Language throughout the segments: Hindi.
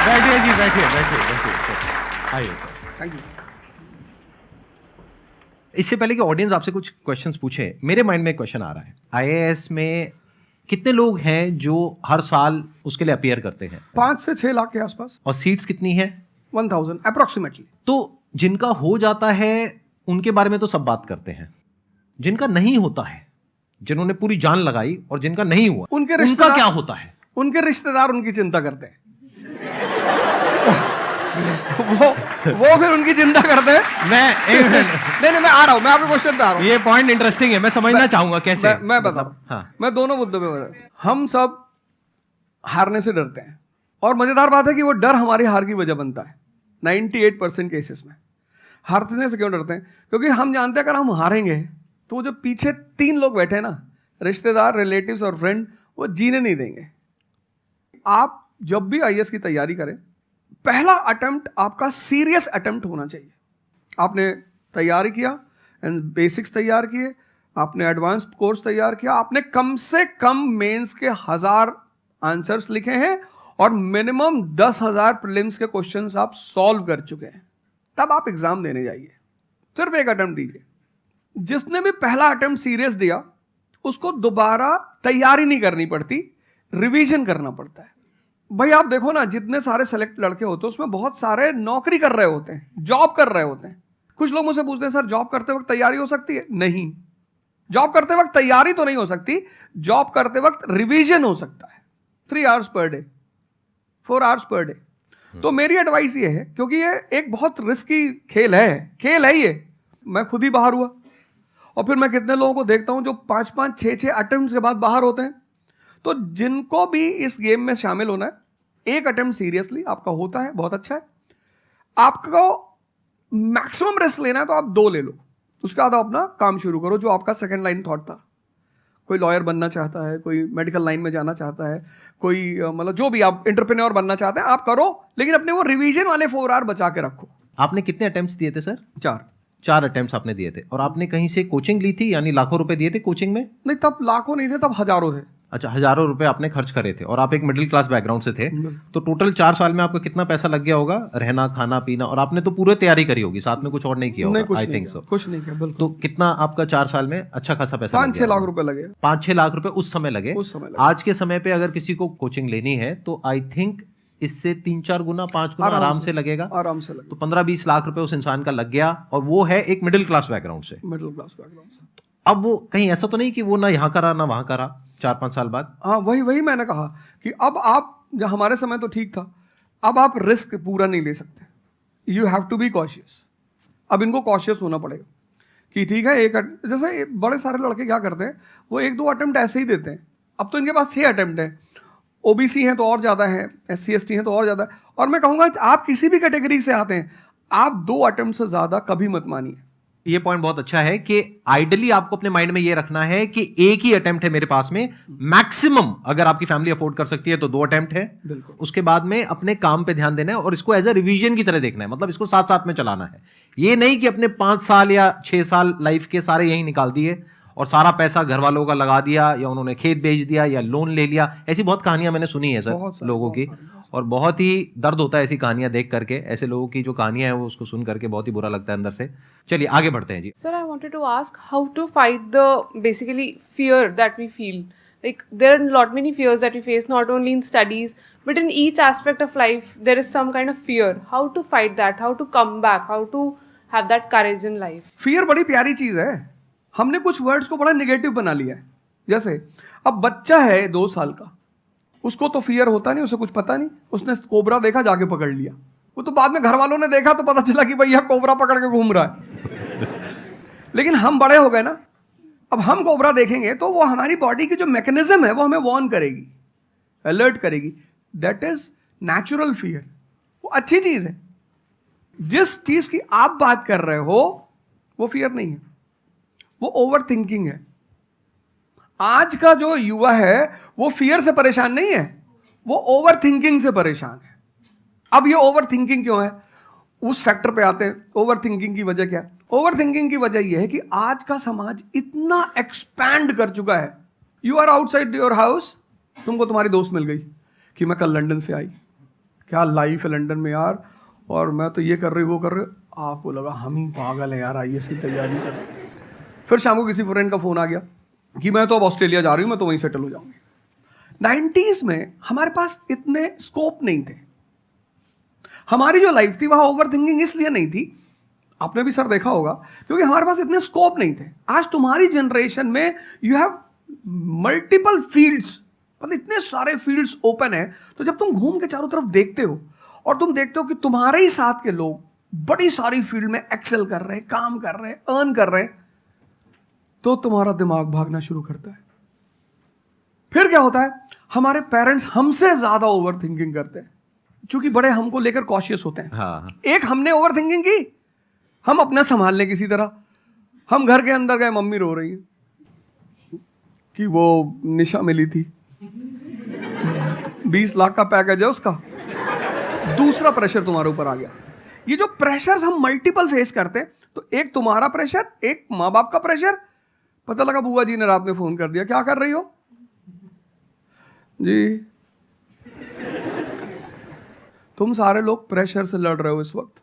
बैठिए जी, बैठिए। आइए। Thank you. इससे पहले कि ऑडियंस आपसे कुछ क्वेश्चंस पूछे, मेरे माइंड में एक क्वेश्चन आ रहा है। आईएएस में कितने लोग हैं जो हर साल उसके लिए अपीयर करते हैं? 5 से 6 लाख के आसपास। और सीट्स कितनी है? 1000 अप्रोक्सीमेटली। तो जिनका हो जाता है उनके बारे में तो सब बात करते हैं, जिनका नहीं होता है, जिन्होंने पूरी जान लगाई और जिनका नहीं हुआ, उनका क्या होता है? उनके रिश्तेदार उनकी चिंता करते हैं। वो फिर उनकी चिंता करते हैं। नहीं, मैं आ रहा हूं, मैं आपके क्वेश्चन पे आ रहा हूं। ये पॉइंट इंटरेस्टिंग है, मैं समझना चाहूंगा कैसे। मैं बताऊं। हाँ। मैं दोनों मुद्दों पे बता। हम सब हारने से डरते हैं, और मजेदार बात है कि वो डर हमारी हार की वजह बनता है। 98% केसेस में हारने से क्यों डरते हैं? क्योंकि हम जानते हैं अगर हम हारेंगे तो वो जो पीछे 3 लोग बैठे हैं ना, रिश्तेदार, रिलेटिव्स और फ्रेंड, वो जीने नहीं देंगे। आप जब भी आईएएस की तैयारी करें, पहला अटेम्प्ट आपका सीरियस अटेम्प्ट होना चाहिए। आपने तैयारी किया, बेसिक्स तैयार किए, आपने एडवांस कोर्स तैयार किया, आपने कम से कम मेंस के 1000 आंसर्स लिखे हैं और मिनिमम 10,000 प्रीलिम्स के क्वेश्चंस आप सॉल्व कर चुके हैं, तब आप एग्जाम देने जाइए। सिर्फ एक अटेम्प्ट दीजिए। जिसने भी पहला अटेम्प्ट सीरियस दिया उसको दोबारा तैयारी नहीं करनी पड़ती, रिवीजन करना पड़ता है। भाई आप देखो ना, जितने सारे सेलेक्ट लड़के होते हैं उसमें बहुत सारे नौकरी कर रहे होते हैं, जॉब कर रहे होते हैं। कुछ लोग मुझसे पूछते हैं सर जॉब करते वक्त तैयारी हो सकती है? नहीं, जॉब करते वक्त तैयारी तो नहीं हो सकती, जॉब करते वक्त रिवीजन हो सकता है। 3 hours per day, 4 hours per day. तो मेरी एडवाइस ये है, क्योंकि ये एक बहुत रिस्की खेल है ये। मैं खुद ही बाहर हुआ और फिर मैं कितने लोगों को देखता हूं जो 5-5, 6-6 अटेम्प्ट के बाद बाहर होते हैं। तो जिनको भी इस गेम में शामिल होना है, एक अटेम्प्ट सीरियसली आपका होता है, बहुत अच्छा है। आपको मैक्सिमम रिस्क लेना है तो आप 2 ले लो, उसके बाद आप अपना काम शुरू करो जो आपका सेकंड लाइन थॉट था। कोई लॉयर बनना चाहता है, कोई मेडिकल लाइन में जाना चाहता है, कोई मतलब जो भी आप एंटरप्रेन्योर बनना चाहते हैं आप करो, लेकिन अपने वो रिवीजन वाले 4 आवर बचा के रखो। आपने कितने अटेम्प्ट्स दिए थे सर? 4 अटेम्प्ट्स आपने दिए थे। और आपने कहीं से कोचिंग ली थी, यानी लाखों रुपए दिए थे कोचिंग में? नहीं, तब लाखों नहीं थे, तब हजारों थे। अच्छा, हजारों रुपए आपने खर्च करे थे और आप एक मिडिल क्लास बैकग्राउंड से थे। तो टोटल 4 साल में आपका कितना पैसा लग गया होगा? रहना, खाना, पीना, और आपने तो पूरी तैयारी करी होगी, साथ में कुछ और नहीं किया होगा? I think so. कुछ नहीं किया, बिल्कुल। तो कितना आपका 4 साल में अच्छा खासा पैसा? 5-6 लाख रुपए लगे। 5-6 लाख रुपए उस समय लगे। आज के समय पे अगर किसी को कोचिंग लेनी है तो आई थिंक इससे 3-4 गुना, 5 गुना आराम से लगेगा। आराम से लगेगा। तो 15-20 लाख रुपए उस इंसान का लग गया, और वो है एक मिडिल क्लास बैकग्राउंड से। अब वो कहीं ऐसा तो नहीं कि वो ना यहाँ करा ना वहां करा 4-5 साल बाद? हाँ, वही मैंने कहा कि अब आप, जब हमारे समय तो ठीक था, अब आप रिस्क पूरा नहीं ले सकते। You have to be cautious. अब इनको कॉशियस होना पड़ेगा कि ठीक है, जैसे बड़े सारे लड़के क्या करते हैं, वो 1-2 अटेम्प्ट ऐसे ही देते हैं। अब तो इनके पास 6 अटेम्प्ट है, ओबीसी हैं तो और ज़्यादा है, SC ST हैं तो और ज़्यादा है। और मैं कहूँगा आप किसी भी कैटेगरी से आते हैं, आप 2 अटेम्प्ट से ज़्यादा कभी मत मानिए। ये पॉइंट बहुत अच्छा है कि आइडियली आपको अपने माइंड में ये रखना है कि एक ही अटेम्प्ट है मेरे पास में, मैक्सिमम अगर आपकी फैमिली अफोर्ड कर सकती है तो 2 अटेम्प्ट है। बिल्कुल। उसके बाद में अपने काम पे ध्यान देना है और इसको एज अ रिवीजन की तरह देखना है, मतलब इसको साथ साथ में चलाना है। ये नहीं कि अपने 5 साल या 6 साल लाइफ के सारे यही निकाल दिए और सारा पैसा घर वालों का लगा दिया, या उन्होंने खेत बेच दिया या लोन ले लिया। ऐसी बहुत कहानियां मैंने सुनी है सर लोगों की, और बहुत ही दर्द होता है ऐसी कहानियां देख करके। ऐसे लोगों की जो कहानियां हैं वो उसको सुन करके बहुत ही बुरा लगता है अंदर से। चलिए आगे बढ़ते हैं जी। Sir, I wanted to ask how to fight the basically fear that we feel. Like there are lot many fears that we face, not only in studies but in each aspect of life. There is some kind of fear. How to fight that? How to come back? How to have that courage in life? Fear बड़ी प्यारी चीज है। हमने कुछ वर्ड्स को बड़ा नेगेटिव बना लिया है। जैसे अब बच्चा है 2 साल का, उसको तो फियर होता नहीं, उसे कुछ पता नहीं, उसने कोबरा देखा जाके पकड़ लिया। वो तो बाद में घर वालों ने देखा तो पता चला कि भैया कोबरा पकड़ के घूम रहा है। लेकिन हम बड़े हो गए ना, अब हम कोबरा देखेंगे तो वो हमारी बॉडी की जो मैकेनिज्म है वो हमें वार्न करेगी, अलर्ट करेगी। That is natural fear. वो अच्छी चीज है। जिस चीज की आप बात कर रहे हो वो फियर नहीं है, वो ओवर थिंकिंग है। आज का जो युवा है वो फियर से परेशान नहीं है, वो ओवर थिंकिंग से परेशान है। अब ये ओवर थिंकिंग क्यों है, उस फैक्टर पे आते हैं। ओवर थिंकिंग की वजह क्या है? ओवर थिंकिंग की वजह यह है कि आज का समाज इतना एक्सपैंड कर चुका है। You are outside your house, तुमको तुम्हारी दोस्त मिल गई कि मैं कल लंदन से आई, क्या लाइफ है लंदन में यार, और मैं तो ये कर रही वो कर रही, आपको लगा हम ही पागल हैं यार, आईएएस की तैयारी कर रहे हैं। फिर शाम को किसी फ्रेंड का फोन आ गया कि मैं तो अब ऑस्ट्रेलिया जा रही हूँ, मैं तो वहीं सेटल हो जाऊंगी। 90s में हमारे पास इतने स्कोप नहीं थे, हमारी जो लाइफ थी वहां ओवर थिंकिंग इसलिए नहीं थी, आपने भी सर देखा होगा, क्योंकि हमारे पास इतने स्कोप नहीं थे। आज तुम्हारी जनरेशन में यू हैव मल्टीपल फील्ड्स, मतलब इतने सारे फील्ड्स ओपन है। तो जब तुम घूम के चारों तरफ देखते हो और तुम देखते हो कि तुम्हारे ही साथ के लोग बड़ी सारी फील्ड में एक्सेल कर रहे हैं, काम कर रहे हैं, अर्न कर रहे हैं, तो तुम्हारा दिमाग भागना शुरू करता है। फिर क्या होता है, हमारे पेरेंट्स हमसे ज्यादा ओवर थिंकिंग करते हैं, क्योंकि बड़े हमको लेकर कॉशियस होते हैं। हाँ। एक हमने ओवर थिंकिंग की, हम अपना संभाल लें किसी तरह, हम घर के अंदर गए, मम्मी रो रही है कि वो निशा मिली थी, 20 लाख का पैकेज है उसका। दूसरा प्रेशर तुम्हारे ऊपर आ गया। ये जो प्रेशर हम मल्टीपल फेस करते हैं, तो एक तुम्हारा प्रेशर, एक माँ बाप का प्रेशर, पता लगा बुआ जी ने रात में फोन कर दिया, क्या कर रही हो जी। तुम सारे लोग प्रेशर से लड़ रहे हो इस वक्त,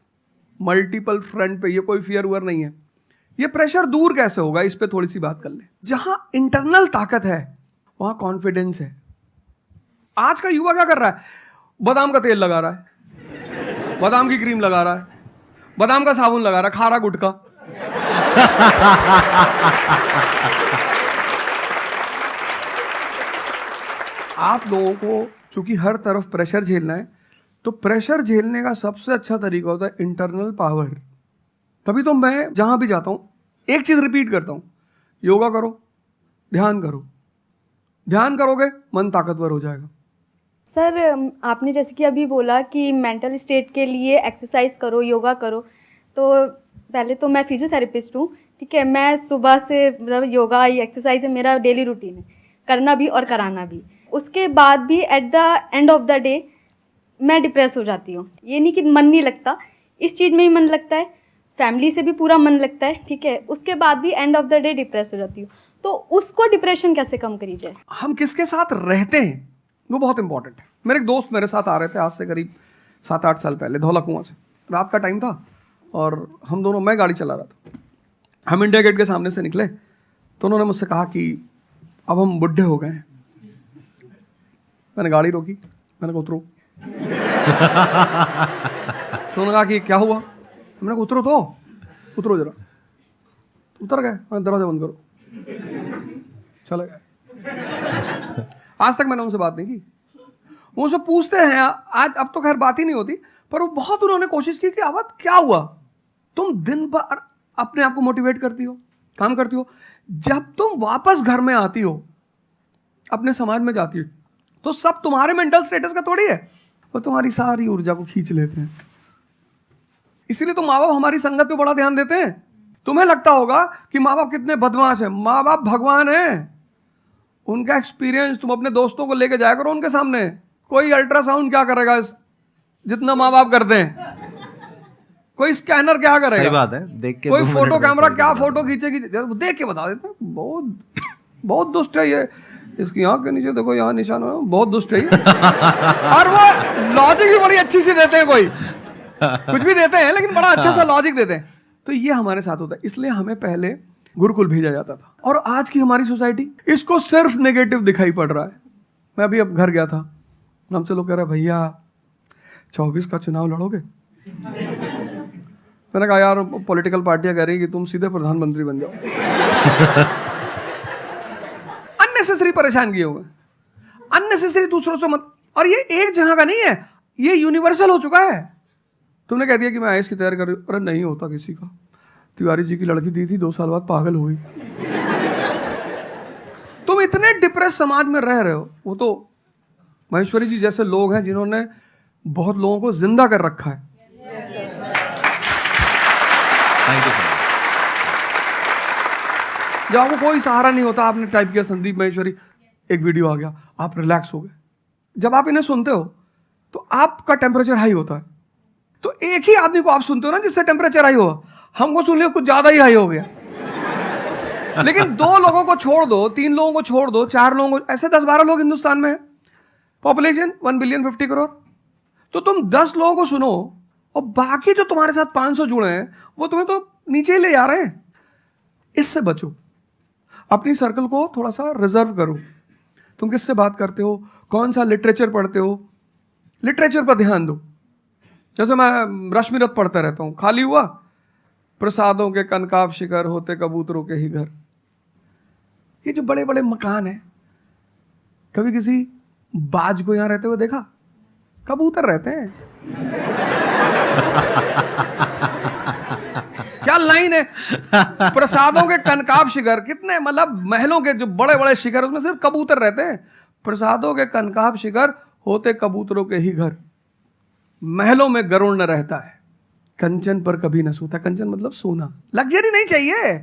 मल्टीपल फ्रंट पे। ये कोई फियर उयर नहीं है। ये प्रेशर दूर कैसे होगा, इस पे थोड़ी सी बात कर ले। जहां इंटरनल ताकत है वहां कॉन्फिडेंस है। आज का युवा क्या कर रहा है, बादाम का तेल लगा रहा है, बादाम की क्रीम लगा रहा है, बादाम का साबुन लगा रहा है, खा रहा गुटखा। आप लोगों को चूंकि हर तरफ प्रेशर झेलना है, तो प्रेशर झेलने का सबसे अच्छा तरीका होता है इंटरनल पावर। तभी तो मैं जहां भी जाता हूं एक चीज रिपीट करता हूं, योगा करो, ध्यान करो। ध्यान करोगे मन ताकतवर हो जाएगा। सर, आपने जैसे कि अभी बोला कि मेंटल स्टेट के लिए एक्सरसाइज करो, योगा करो, तो पहले तो मैं फिजियोथेरेपिस्ट हूँ, ठीक है। मैं सुबह से मतलब योगा एक्सरसाइज है मेरा डेली रूटीन है, करना भी और कराना भी। उसके बाद भी at the end of the day मैं डिप्रेस हो जाती हूँ। ये नहीं कि मन नहीं लगता, इस चीज़ में ही मन लगता है, फैमिली से भी पूरा मन लगता है, ठीक है। उसके बाद भी end of the day depress हो जाती हूँ। तो उसको डिप्रेशन कैसे कम करी जाए? हम किसके साथ रहते हैं वो बहुत इंपॉर्टेंट है। मेरे एक दोस्त मेरे साथ आ रहे थे आज से करीब 7-8 साल पहले, धौला कुआं से। रात का टाइम था और हम दोनों, मैं गाड़ी चला रहा था, हम इंडिया गेट के सामने से निकले तो उन्होंने मुझसे कहा कि अब हम बुढ़े हो गए हैं। मैंने गाड़ी रोकी, मैंने कहा उतरो। तो उन्होंने कहा कि क्या हुआ, मैंने कहा उतरो तो, उतरो जरा। उतर गए, मैंने दरवाजा बंद करो, चले गए। आज तक मैंने उनसे बात नहीं की। वो उनसे पूछते हैं आज, अब तो खैर बात ही नहीं होती, पर वो बहुत उन्होंने कोशिश की कि अवध क्या हुआ, तुम दिन भर अपने आप को मोटिवेट करती हो, काम करती हो, जब तुम वापस घर में आती हो, अपने समाज में जाती हो, तो सब तुम्हारे मेंटल स्टेटस का थोड़ी है, वो तुम्हारी सारी ऊर्जा को खींच लेते हैं। इसीलिए तो माँ बाप हमारी संगत पे बड़ा ध्यान देते हैं। तुम्हें लगता होगा कि माँ बाप कितने बदमाश हैं, माँ बाप भगवान हैं। उनका एक्सपीरियंस तुम अपने दोस्तों को लेके जाया करो उनके सामने। कोई अल्ट्रासाउंड क्या करेगा जितना माँ बाप करते हैं, कोई स्कैनर क्या करेगा, सही बात है, देख के कोई 2 मिनट फोटो में कैमरा पता क्या चलेगा। फोटो खींचेगी, देख के बता देते हैं। बहुत बहुत दुष्ट है ये, इसकी आंख के नीचे देखो यहाँ निशान है, बहुत दुष्ट है ये। और वो लॉजिक भी बड़ी अच्छी सी देते हैं, कोई कुछ भी देते हैं लेकिन बड़ा अच्छा सा लॉजिक देते हैं। तो ये हमारे साथ होता है। इसलिए हमें पहले गुरुकुल भेजा जाता था, और आज की हमारी सोसाइटी इसको सिर्फ नेगेटिव दिखाई पड़ रहा है। मैं अभी अब घर गया था, हमसे लोग कह रहे भैया 24 का चुनाव लड़ोगे? मैंने कहा यार पॉलिटिकल पार्टियां कह रही कि तुम सीधे प्रधानमंत्री बन जाओ। अननेसेसरी परेशान किए हुए, अननेसेसरी दूसरों से मत। और ये एक जगह का नहीं है, ये यूनिवर्सल हो चुका है। तुमने कह दिया कि मैं आईएएस की तैयारी कर रही हूँ, अरे नहीं होता किसी का। तिवारी जी की लड़की दी थी, 2 साल बाद पागल हुई। तुम इतने डिप्रेस समाज में रह रहे हो। वो तो महेश्वरी जी जैसे लोग हैं जिन्होंने बहुत लोगों को जिंदा कर रखा है। Thank you sir. जब आपको कोई सहारा नहीं होता, आपने टाइप किया संदीप महेश्वरी, एक वीडियो आ गया, आप रिलैक्स हो गए। जब आप इन्हें सुनते हो तो आपका टेम्परेचर हाई होता है। तो एक ही आदमी को आप सुनते हो ना जिससे टेम्परेचर हाई हुआ, हमको सुन लिया कुछ ज्यादा ही हाई हो गया। लेकिन 2 लोगों को छोड़ दो, 3 लोगों को छोड़ दो, 4 लोगों को, ऐसे 10-12 लोग हिंदुस्तान में है, पॉपुलेशन 1 बिलियन 50 करोड़। तो तुम 10 लोगों को सुनो और बाकी जो तुम्हारे साथ 500 जुड़े हैं वो तुम्हें तो नीचे ही ले जा रहे हैं। इससे बचो, अपनी सर्कल को थोड़ा सा रिजर्व करो। तुम किससे बात करते हो, कौन सा लिटरेचर पढ़ते हो, लिटरेचर पर ध्यान दो। जैसे मैं रश्मिरथ पढ़ता रहता हूँ, खाली हुआ प्रसादों के कनकाब शिखर होते कबूतरों के ही घर। ये जो बड़े बड़े मकान हैं, कभी किसी बाज को यहां रहते हुए देखा? कबूतर रहते हैं। क्या लाइन है, प्रसादों के कनकाब शिखर, कितने मतलब महलों के जो बड़े बड़े शिखर, उसमें सिर्फ कबूतर रहते हैं। प्रसादों के कनकाब शिखर होते कबूतरों के ही घर, महलों में गरुड़ न रहता है, कंचन पर कभी न सोता। कंचन मतलब सोना। लग्जरी नहीं चाहिए।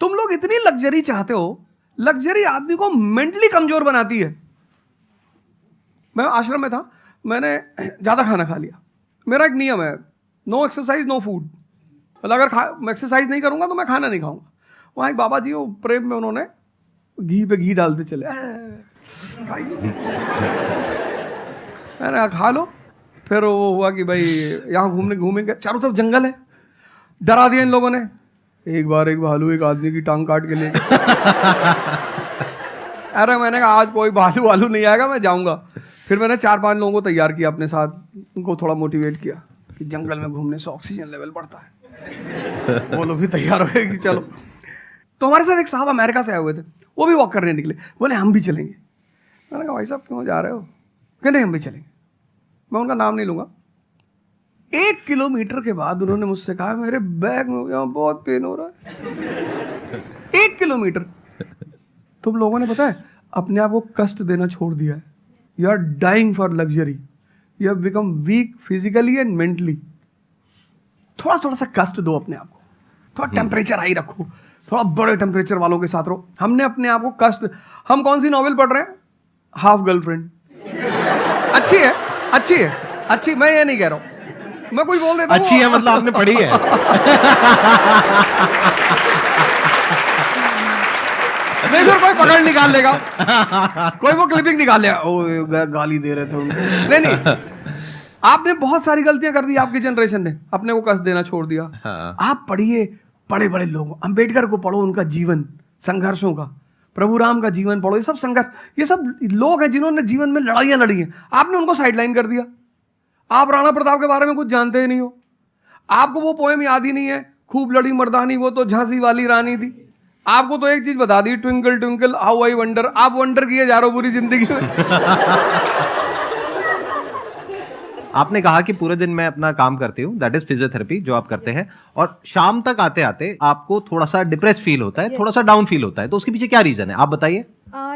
तुम लोग इतनी लग्जरी चाहते हो, लग्जरी आदमी को मेंटली कमजोर बनाती है। मैं आश्रम में था, मैंने ज्यादा खाना खा लिया। मेरा एक नियम है, नो एक्सरसाइज नो फूड। मतलब अगर मैं एक्सरसाइज नहीं करूंगा तो मैं खाना नहीं खाऊंगा। वहां एक बाबा जी, वो प्रेम में उन्होंने घी पे घी डालते चले, मैंने कहा खा लो। फिर वो हुआ कि भाई यहाँ घूमेंगे, चारों तरफ जंगल है, डरा दिया इन लोगों ने। एक बार एक भालू एक आदमी की टांग काट के ले गया। अरे मैंने कहा आज कोई भालू वालू नहीं आएगा, मैं जाऊंगा। फिर मैंने 4-5 लोगों को तैयार किया अपने साथ, उनको थोड़ा मोटिवेट किया कि जंगल में घूमने से ऑक्सीजन लेवल बढ़ता है। वो लोग भी तैयार हो गए कि चलो। तो हमारे साथ एक साहब अमेरिका से आए हुए थे, वो भी वॉक करने निकले, बोले हम भी चलेंगे। मैंने कहा भाई साहब क्यों जा रहे हो? कहते हम भी चलेंगे। मैं उनका नाम नहीं लूंगा। 1 किलोमीटर के बाद उन्होंने मुझसे कहा मेरे बैग में यहाँ बहुत पेन हो रहा है। 1 किलोमीटर। तुम लोगों ने पता है अपने आप को कष्ट देना छोड़ दिया है। You are dying for luxury, you have become weak physically and mentally. थोड़ा थोड़ा सा कष्ट दो अपने आप को, थोड़ा टेम्परेचर हाई रखो, थोड़ा बड़े टेम्परेचर वालों के साथ रहो। हमने अपने आप को कष्ट, हम कौन सी नॉवेल पढ़ रहे हैं? Half girlfriend. अच्छी है, अच्छी है, अच्छी, मैं ये नहीं कह रहा हूं, मैं कुछ बोल देता हूं। अच्छी है मतलब आपने पढ़ी है। नहीं फिर कोई पकड़ निकाल लेगा, कोई वो क्लिपिंग निकाल लेगा, ओ गाली दे रहे थे उनको। नहीं, आपने बहुत सारी गलतियां कर दी, आपकी जनरेशन ने अपने को कष्ट देना छोड़ दिया। हाँ। आप पढ़िए बड़े बड़े लोगों, अंबेडकर को पढ़ो, उनका जीवन संघर्षों का, प्रभु राम का जीवन पढ़ो। ये सब संघर्ष, ये सब लोग हैं जिन्होंने जीवन में लड़ाइयां लड़ी हैं। आपने उनको साइडलाइन कर दिया। आप राणा प्रताप के बारे में कुछ जानते ही नहीं हो, आपको वो पोएम याद ही नहीं है, खूब लड़ी मर्दानी वो तो झांसी वाली रानी थी। आपको तो एक चीज बता दी, twinkle twinkle how I wonder. आप वंडर किए जा रहे हो पूरी जिंदगी में। आपने कहा कि पूरे दिन मैं अपना काम करती हूँ, दैट इज फिजियोथेरेपी जो आप करते हैं, और शाम तक आते आते आपको थोड़ा सा डिप्रेस फील होता है, थोड़ा सा डाउन फील होता है, तो उसके पीछे क्या रीजन है आप बताइए।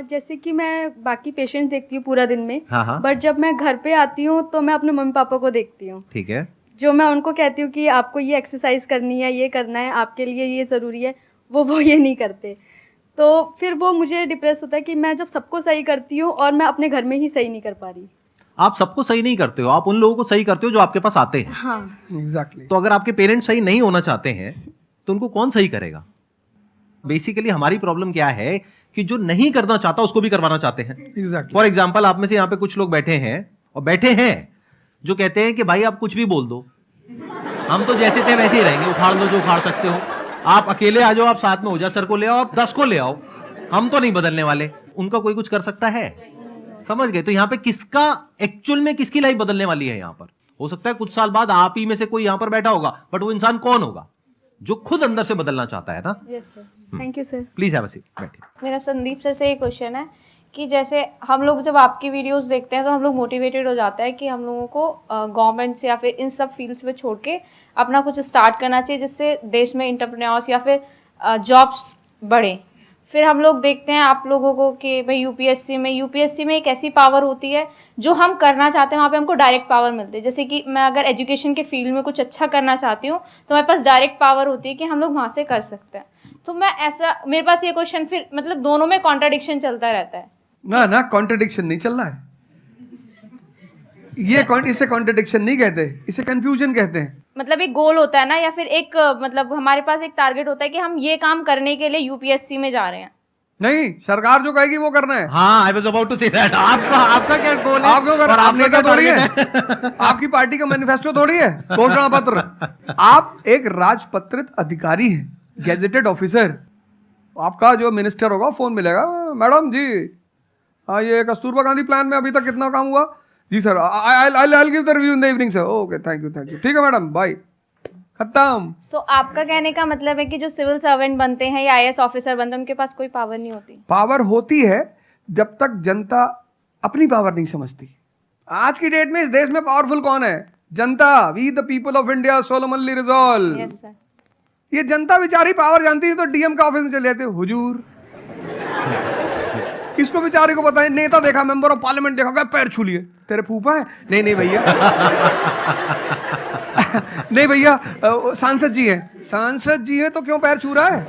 जैसे कि मैं बाकी पेशेंट देखती हूँ पूरा दिन में, हाँ। बट जब मैं घर पे आती हूँ तो मैं अपने मम्मी पापा को देखती हूँ। ठीक है। जो मैं उनको कहती हूँ कि आपको ये एक्सरसाइज करनी है, ये करना है, आपके लिए ये ज़रूरी है, वो ये नहीं करते। तो फिर वो मुझे डिप्रेस होता है कि मैं जब सबको सही करती हूँ और मैं अपने घर में ही सही नहीं कर पा रही। आप सबको सही नहीं करते हो, आप उन लोगों को सही करते हो जो आपके पास आते हैं। हाँ एग्जैक्टली। तो अगर आपके पेरेंट्स सही नहीं होना चाहते हैं तो उनको कौन सही करेगा? बेसिकली हमारी प्रॉब्लम क्या है कि जो नहीं करना चाहता उसको भी करवाना चाहते हैं। एग्जैक्टली। फॉर एग्जाम्पल, आप में से यहाँ पे कुछ लोग बैठे हैं और बैठे हैं जो कहते हैं कि भाई आप कुछ भी बोल दो, हम तो जैसे थे वैसे ही रहेंगे, उखाड़ लो जो उखाड़ सकते हो, आप अकेले आ जाओ, आप साथ में ओझा सर को ले आओ, आप 10 को ले आओ, हम तो नहीं बदलने वाले। उनका कोई कुछ कर सकता है? समझ गए? तो यहाँ पे किसका एक्चुअल में किसकी लाइफ बदलने वाली है? यहाँ पर हो सकता है कुछ साल बाद आप ही में से कोई यहाँ पर बैठा होगा, बट वो इंसान कौन होगा? जो खुद अंदर से बदलना चाहता है ना। Yes sir, thank you sir. Please have a seat, बैठिए। मेरा संदीप सर से एक क्वेश्चन है कि जैसे हम लोग जब आपकी वीडियोस देखते हैं तो हम लोग मोटिवेटेड हो जाता है कि हम लोगों को गवर्नमेंट से या फिर इन सब फील्ड्स में छोड़ के अपना कुछ स्टार्ट करना चाहिए जिससे देश में एंटरप्रेन्योर्स या फिर जॉब्स बढ़े। फिर हम लोग देखते हैं आप लोगों को कि भाई यूपीएससी में एक ऐसी पावर होती है जो हम करना चाहते हैं वहाँ पे हमको डायरेक्ट पावर मिलती है। जैसे कि मैं अगर एजुकेशन के फील्ड में कुछ अच्छा करना चाहती हूँ तो मेरे पास डायरेक्ट पावर होती है कि हम लोग वहाँ से कर सकते हैं। तो मैं ऐसा, मेरे पास ये क्वेश्चन फिर मतलब दोनों में कॉन्ट्राडिक्शन चलता रहता है। ना कॉन्ट्रडिक्शन नहीं चल रहा है। इसे कॉन्ट्रडिक्शन नहीं कहते, इसे कंफ्यूजन कहते हैं। मतलब एक गोल होता है ना, या फिर एक मतलब हमारे पास एक टारगेट होता है कि हम ये काम करने के लिए यूपीएससी में जा रहे हैं। नहीं, सरकार जो कहेगी वो करना है। हाँ, I was about to say that. आपका क्या गोल है? आप क्यों कर, और आप आपका नेता क्या थोड़ी है, target आपकी पार्टी का मैनिफेस्टो थोड़ी है, घोषणा पत्र। आप एक राजपत्रित अधिकारी हैं, गैजेटेड ऑफिसर। आपका जो मिनिस्टर होगा फोन मिलेगा, मैडम जी ये कस्तूरबा गांधी प्लान में अभी तक कितना काम हुआ? जी sir, I give the review in the evening sir. Okay, thank you, ठीक है मैडम, बाय, खत्म। सो आपका कहने का मतलब है कि जो सिविल सर्वेंट बनते हैं या आईएएस ऑफिसर बनते हैं उनके पास कोई पावर नहीं होती? पावर होती है जब तक जनता अपनी पावर नहीं समझती। आज की डेट में इस देश में पावरफुल कौन है? जनता। We the people of India solemnly resolve. Yes sir. ये जनता बेचारी पावर जानती है तो डीएम का ऑफिस में चले जाते, हुजूर इसको बेचारे को पता है, नेता देखा, मेंबर ऑफ पार्लियामेंट देखा, क्या पैर छू लिए, तेरे फूफा है? नहीं भैया नहीं भैया, सांसद जी हैं। सांसद जी हैं तो क्यों पैर छू रहा है?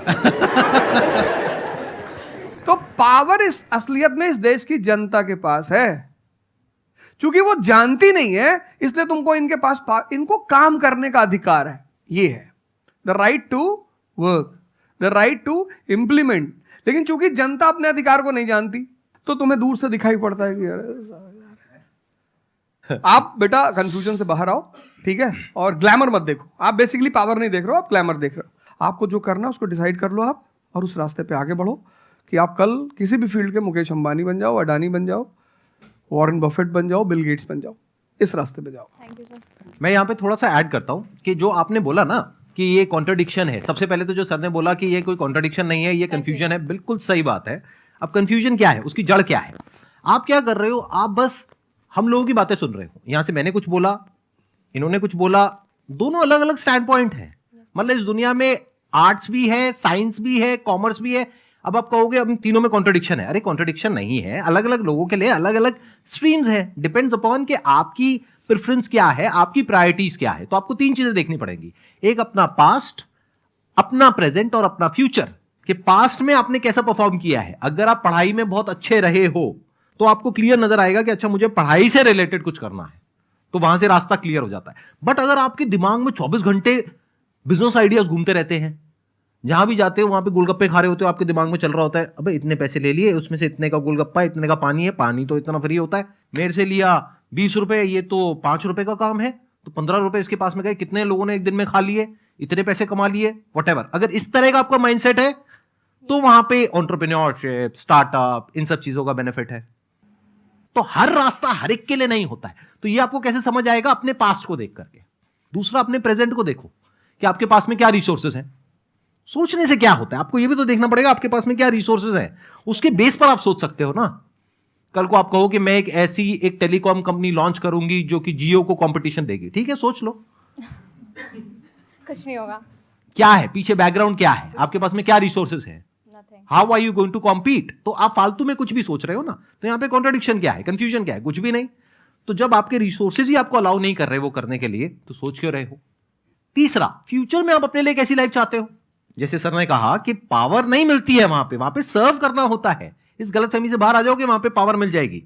तो पावर इस असलियत में इस देश की जनता के पास है। चूंकि वो जानती नहीं है, इसलिए तुमको इनके पास इनको काम करने का अधिकार है। ये है the right to work, the right to implement. लेकिन चूंकि जनता अपने अधिकार को नहीं जानती, तो तुम्हें दूर से दिखाई पड़ता है कि अरे आप बेटा कंफ्यूजन से बाहर आओ, ठीक है? और ग्लैमर मत देखो। आप बेसिकली पावर नहीं देख रहे हो, आप ग्लैमर देख रहे हो। आपको जो करना है उसको डिसाइड कर लो आप, और उस रास्ते पे आगे बढ़ो कि आप कल किसी भी फील्ड के मुकेश अंबानी बन जाओ, अडानी बन जाओ, वॉरेन बफेट बन जाओ, बिल गेट्स बन जाओ। इस रास्ते पे जाओ। Thank you sir. मैं यहाँ पे थोड़ा सा ऐड करता हूँ कि जो आपने बोला ना कि ये कॉन्ट्रडिक्शन है, सबसे पहले तो जो सर ने बोला कि ये कोई कॉन्ट्रडिक्शन नहीं है, ये कंफ्यूजन है, बिल्कुल सही बात है। अब कंफ्यूजन क्या है, उसकी जड़ क्या है? आप क्या कर रहे हो? आप बस हम लोगों की बातें सुन रहे हो। यहां से मैंने कुछ बोला, इन्होंने कुछ बोला, दोनों अलग अलग स्टैंड पॉइंट है। मतलब इस दुनिया में आर्ट्स भी है, साइंस भी है, कॉमर्स भी है। अब आप कहोगे अब तीनों में कॉन्ट्रडिक्शन है। अरे कॉन्ट्रडिक्शन नहीं है, अलग अलग लोगों के लिए अलग अलग स्ट्रीम्स है। डिपेंड्स अपॉन कि आपकी प्रेफरेंस क्या है, आपकी प्रायोरिटीज क्या है। तो आपको तीन चीजें देखनी पड़ेंगी, एक अपना पास्ट, अपना प्रेजेंट और अपना फ्यूचर। कि पास्ट में आपने कैसा परफॉर्म किया है। अगर आप पढ़ाई में बहुत अच्छे रहे हो तो आपको क्लियर नजर आएगा कि अच्छा मुझे पढ़ाई से रिलेटेड कुछ करना है, तो वहां से रास्ता क्लियर हो जाता है। बट अगर आपके दिमाग में 24 घंटे बिजनेस आइडियाज घूमते रहते हैं, जहां भी जाते हो वहां पे गोलगप्पे खा रहे होते हो, आपके दिमाग में चल रहा होता है अबे इतने पैसे ले लिए, उसमें से इतने का गोलगप्पा, इतने का पानी है, पानी तो इतना फ्री होता है, मेरे से लिया 20 रुपए, ये तो 5 रुपए का काम है, तो 15 रुपए इसके पास में गए, कितने लोगों ने एक दिन में खा लिए, इतने पैसे कमा लिए, व्हाटएवर। अगर इस तरह का आपका माइंडसेट है तो वहां पे एंटरप्रेन्योरशिप, स्टार्टअप, इन सब चीजों का बेनिफिट है। तो हर रास्ता हर एक के लिए नहीं होता है। तो ये आपको कैसे समझ आएगा? अपने पास्ट को देख करके। दूसरा, अपने प्रेजेंट को देखो कि आपके पास में क्या रिसोर्सेज हैं। सोचने से क्या होता है, आपको ये भी तो देखना पड़ेगा आपके पास में क्या रिसोर्सेज हैं। उसके बेस पर आप सोच सकते हो ना। कल को आप कहो कि मैं एक टेलीकॉम कंपनी लॉन्च करूंगी जो कि जियो को कंपटीशन देगी, ठीक है, सोच लो। कुछ नहीं होगा। क्या है पीछे, बैकग्राउंड क्या है, आपके पास में क्या रिसोर्सेज हैं, how are you going to compete. तो आप फालतू में कुछ भी सोच रहे हो ना। तो यहां पे कॉन्ट्रडिक्शन क्या है, कंफ्यूजन क्या है? कुछ भी नहीं। तो जब आपके रिसोर्सेज ही आपको अलाउ नहीं कर रहे वो करने के लिए, तो सोच क्यों रहे हो? तीसरा, फ्यूचर में आप अपने लिए कैसी लाइफ चाहते हो? जैसे सर ने कहा कि पावर नहीं मिलती है वहां पे सर्व करना होता है। इस गलतफहमी से बाहर आ जाओ कि वहां पे पावर मिल जाएगी।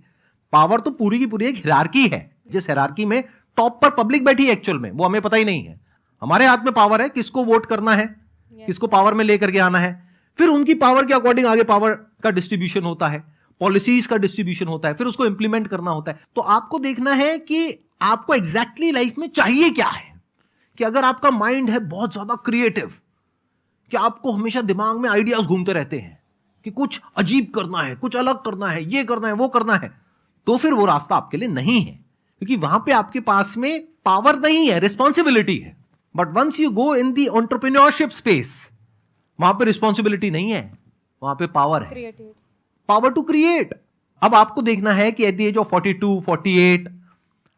पावर तो पूरी की पूरी एक हिरार्की है, जिस हिरार्की में टॉप पर पब्लिक बैठी है एक्चुअल में, वो हमें पता ही नहीं है। हमारे हाथ में पावर है, किसको वोट करना है, किसको पावर में लेकर के आना है। फिर उनकी पावर के अकॉर्डिंग आगे पावर का डिस्ट्रीब्यूशन होता है, पॉलिसीज का डिस्ट्रीब्यूशन होता है, फिर उसको इंप्लीमेंट करना होता है। तो आपको देखना है कि आपको एग्जैक्टली लाइफ में चाहिए क्या है। कि अगर आपका माइंड है बहुत ज्यादा क्रिएटिव, कि आपको हमेशा दिमाग में आइडियाज घूमते रहते हैं कि कुछ अजीब करना है, कुछ अलग करना है, ये करना है, वो करना है, तो फिर वो रास्ता आपके लिए नहीं है। क्योंकि वहां पे आपके पास में पावर नहीं है, रिस्पॉन्सिबिलिटी है। But once you go in the entrepreneurship space, वहां पे रिस्पॉन्सिबिलिटी नहीं है, वहां पे पावर है, पावर टू क्रिएट। अब आपको देखना है कि एट द एज ऑफ 42, 48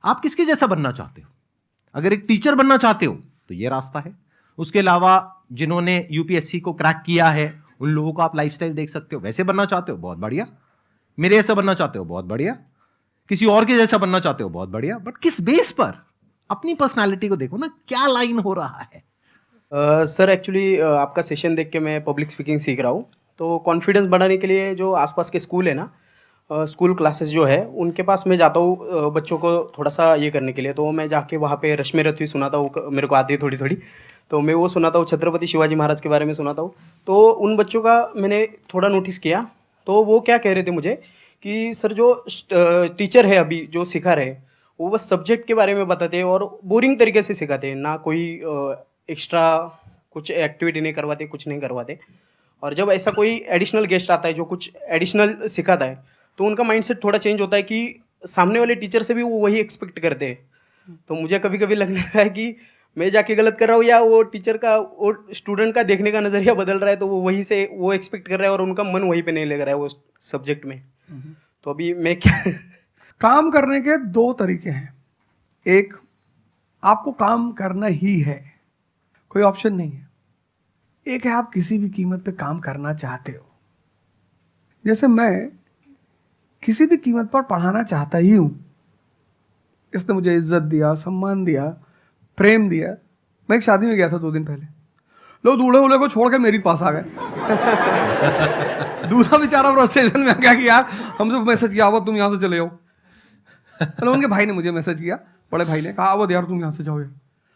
आप किसके जैसा बनना चाहते हो। अगर एक टीचर बनना चाहते हो तो ये रास्ता है। उसके अलावा जिन्होंने यूपीएससी को क्रैक किया है उन लोगों का आप लाइफस्टाइल देख सकते हो। वैसे बनना चाहते हो, बहुत बढ़िया। मेरे जैसा बनना चाहते हो, बहुत बढ़िया। किसी और के जैसा बनना चाहते हो, बहुत बढ़िया। बट किस बेस पर? अपनी पर्सनालिटी को देखो ना, क्या लाइन हो रहा है। सर एक्चुअली आपका सेशन देख के मैं पब्लिक स्पीकिंग सीख रहा हूँ। तो कॉन्फिडेंस बढ़ाने के लिए जो आसपास के स्कूल है ना, स्कूल क्लासेस जो है उनके पास मैं जाता हूँ बच्चों को थोड़ा सा ये करने के लिए। तो मैं जाके वहाँ पे रश्मि रथी सुनाता हूँ, मेरे को आती है थोड़ी थोड़ी, तो मैं वो सुनाता हूँ। छत्रपति शिवाजी महाराज के बारे में सुनाता हूँ। तो उन बच्चों का मैंने थोड़ा नोटिस किया, तो वो क्या कह रहे थे मुझे कि सर जो टीचर है अभी जो सिखा रहे हैं वो बस सब्जेक्ट के बारे में बताते हैं और बोरिंग तरीके से सिखाते हैं, ना कोई एक्स्ट्रा कुछ एक्टिविटी नहीं करवाते, कुछ नहीं करवाते। और जब ऐसा कोई एडिशनल गेस्ट आता है जो कुछ एडिशनल सिखाता है तो उनका माइंडसेट थोड़ा चेंज होता है कि सामने वाले टीचर से भी वो वही एक्सपेक्ट करते हैं। तो मुझे कभी कभी लगने लगा है कि मैं जाके गलत कर रहा हूँ या वो टीचर का, वो स्टूडेंट का देखने का नज़रिया बदल रहा है, तो वो वहीं से वो एक्सपेक्ट कर रहा है और उनका मन वहीं पे नहीं लग रहा है वो सब्जेक्ट में। तो अभी मैं क्या काम करने के दो तरीके हैं। एक, आपको काम करना ही है, कोई ऑप्शन नहीं है। एक है आप किसी भी कीमत पे काम करना चाहते हो। जैसे मैं किसी भी कीमत पर पढ़ाना चाहता ही हूं। इसने मुझे इज्जत दिया, सम्मान दिया, प्रेम दिया। मैं एक शादी में गया था 2 दिन पहले, लोग दूल्हे उल्हे को छोड़ के मेरे पास आ गए। दूसरा बेचारा फ्रस्ट्रेशन में आ गया कि यार हमसे मैसेज किया हुआ तुम यहाँ से चले जाओ। मतलब उनके भाई ने मुझे मैसेज किया, बड़े भाई ने कहा वो यार तुम यहाँ से जाओ,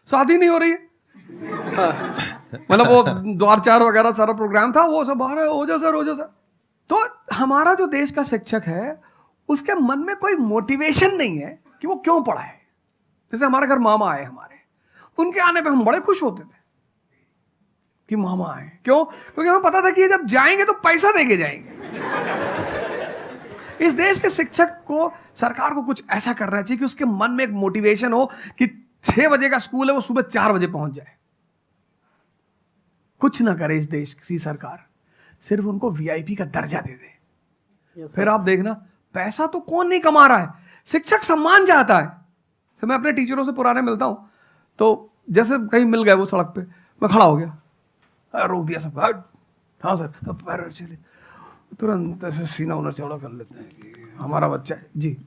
शादी नहीं हो रही है। मतलब वो द्वार चार वगैरह सारा प्रोग्राम था, वो सब बाहर हो जाओ सर। तो हमारा जो देश का शिक्षक है उसके मन में कोई मोटिवेशन नहीं है कि वो क्यों पढ़ाए। जैसे हमारे घर मामा आए, हमारे उनके आने पे हम बड़े खुश होते थे कि मामा आए। क्यों? क्योंकि हमें पता था कि ये जब जाएंगे तो पैसा देके जाएंगे। इस देश के शिक्षक को, सरकार को कुछ ऐसा करना चाहिए कि उसके मन में एक मोटिवेशन हो कि 6 बजे का स्कूल है वो सुबह 4 बजे पहुंच जाए। कुछ ना करे इस देश की सरकार, सिर्फ उनको वीआईपी का दर्जा दे दे। फिर आप देखना, पैसा तो कौन नहीं कमा रहा है, शिक्षक सम्मान चाहता है। तो मैं अपने टीचरों से पुराने मिलता हूं, तो जैसे कहीं मिल गए वो सड़क पे, मैं खड़ा हो गया, रोक दिया सब, हाँ सर, पैर चले, तुरंत ऐसे सीना उन्हें चौड़ा कर लेते हैं कि हमारा बच्चा है जी।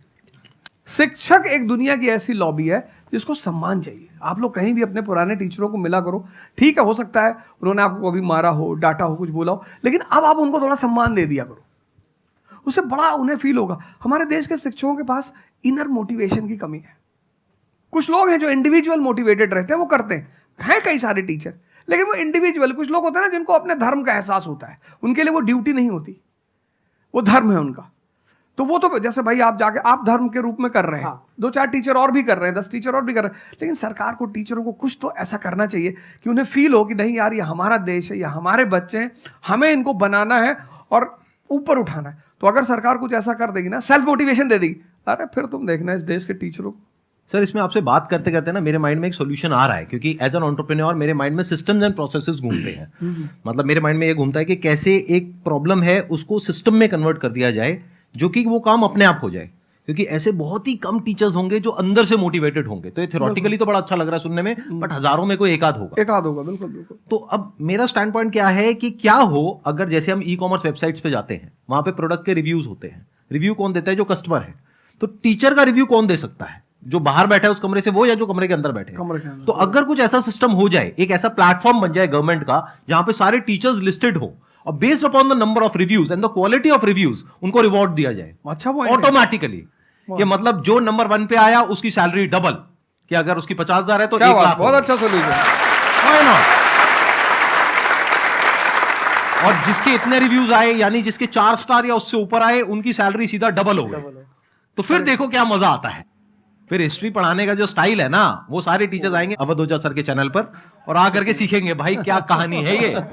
शिक्षक एक दुनिया की ऐसी लॉबी है जिसको सम्मान चाहिए। आप लोग कहीं भी अपने पुराने टीचरों को मिला करो, ठीक है, हो सकता है उन्होंने आपको कभी मारा हो, डांटा हो, कुछ बोला हो, लेकिन अब आप उनको थोड़ा सम्मान दे दिया करो, उससे बड़ा उन्हें फील होगा। हमारे देश के शिक्षकों के पास इनर मोटिवेशन की कमी है। कुछ लोग हैं जो इंडिविजुअल मोटिवेटेड रहते हैं, वो करते हैं कई सारे टीचर, लेकिन वो इंडिविजुअल। कुछ लोग होते हैं ना जिनको अपने धर्म का एहसास होता है, उनके लिए वो ड्यूटी नहीं होती, वो धर्म है उनका। तो वो तो जैसे भाई आप जाके आप धर्म के रूप में कर रहे हैं, 2-4 टीचर और भी कर रहे हैं, 10 टीचर और भी कर रहे हैं, लेकिन सरकार को, टीचरों को कुछ तो ऐसा करना चाहिए कि उन्हें फील हो कि नहीं यार ये हमारा देश है, ये हमारे बच्चे हैं, हमें इनको बनाना है और ऊपर उठाना है। तो अगर सरकार कुछ ऐसा कर देगी ना, सेल्फ मोटिवेशन दे देगी, अरे फिर तुम देखना इस देश के टीचरों को। सर, इसमें आपसे बात करते करते ना मेरे माइंड में एक सॉल्यूशन आ रहा है, क्योंकि एज एन एंटरप्रेन्योर मेरे माइंड में सिस्टम्स एंड प्रोसेसेस घूमते हैं। मतलब मेरे माइंड में ये घूमता है कि कैसे एक प्रॉब्लम है उसको सिस्टम में कन्वर्ट कर दिया जाए, जो कि वो काम अपने आप हो जाए। क्योंकि ऐसे बहुत ही कम टीचर्स होंगे जो अंदर से मोटिवेटेड होंगे। तो ये थ्योरेटिकली तो बड़ा अच्छा लग रहा है सुनने में, बट हजारों में कोई एक आध होगा। बिल्कुल बिल्कुल। तो अब मेरा स्टैंड पॉइंट क्या है कि क्या हो अगर जैसे हम ई-कॉमर्स वेबसाइट्स पे जाते हैं, वहां पे प्रोडक्ट के रिव्यूज होते हैं। रिव्यू कौन देता है? जो कस्टमर है। तो टीचर का रिव्यू कौन दे सकता है? जो बाहर बैठा है उस कमरे से वो, या जो कमरे के अंदर बैठे हैं। तो अगर कुछ ऐसा सिस्टम हो जाए, एक ऐसा प्लेटफॉर्म बन जाए गवर्नमेंट का जहां पे सारे टीचर्स लिस्टेड हो और based upon the number of reviews and the quality of reviews उनको रिवॉर्ड दिया जाए अच्छा ऑटोमेटिकली। कि मतलब जो नंबर 1 पे आया उसकी सैलरी डबल, कि अगर उसकी 50,000 है तो 1 लाख। बहुत अच्छा सोल्यूशन। और जिसके इतने रिव्यूज आए, यानी जिसके 4 स्टार या उससे ऊपर आए, उनकी सैलरी सीधा डबल हो गई। तो फिर देखो क्या मजा आता है। फिर हिस्ट्री पढ़ाने का जो स्टाइल है ना, वो सारे टीचर्स आएंगे अवध ओझा सर के चैनल पर और आकर के सीखेंगे भाई क्या कहानी है ये,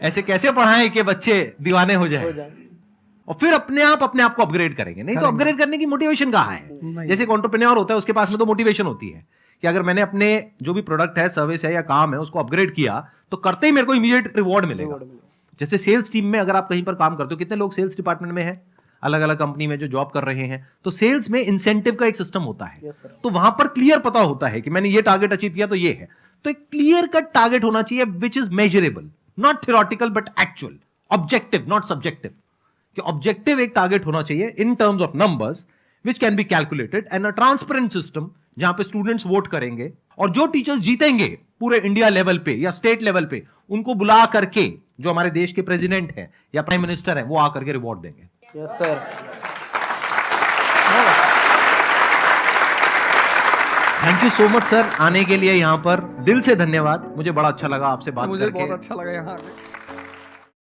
ऐसे कैसे पढ़ाएं कि बच्चे दीवाने हो जाए। और फिर अपने आप को अपग्रेड करेंगे। नहीं तो अपग्रेड करने की मोटिवेशन कहाँ है? जैसे एक एंटरप्रेन्योर होता है, उसके पास में तो मोटिवेशन होती है कि अगर मैंने अपने जो भी प्रोडक्ट है, सर्विस है या काम है, उसको अपग्रेड किया तो करते ही मेरे को इमीडिएट रिवॉर्ड मिलेगा। जैसे सेल्स टीम में अगर आप कहीं पर काम करते हो, कितने लोग सेल्स डिपार्टमेंट में है, अलग अलग कंपनी में जो जॉब कर रहे हैं, तो सेल्स में इंसेंटिव का एक सिस्टम होता है। तो वहां पर क्लियर पता होता है कि मैंने ये टारगेट अचीव किया तो ये है। तो एक क्लियर कट टारगेट होना चाहिए which is measurable, not theoretical but actual, objective not subjective. कि ऑब्जेक्टिव एक टारगेट होना चाहिए in terms of numbers which can be calculated, and a transparent system जहां पे स्टूडेंट्स वोट करेंगे और जो टीचर्स जीतेंगे पूरे इंडिया लेवल पे या स्टेट लेवल पे, उनको बुला करके जो हमारे देश के प्रेसिडेंट हैं या प्राइम मिनिस्टर हैं, वो आकर के रिवॉर्ड देंगे। Yes sir. Thank you so much sir आने के लिए यहाँ पर, दिल से धन्यवाद। मुझे बड़ा अच्छा लगा आपसे बात मुझे करके। बहुत अच्छा लगा यहाँ आके।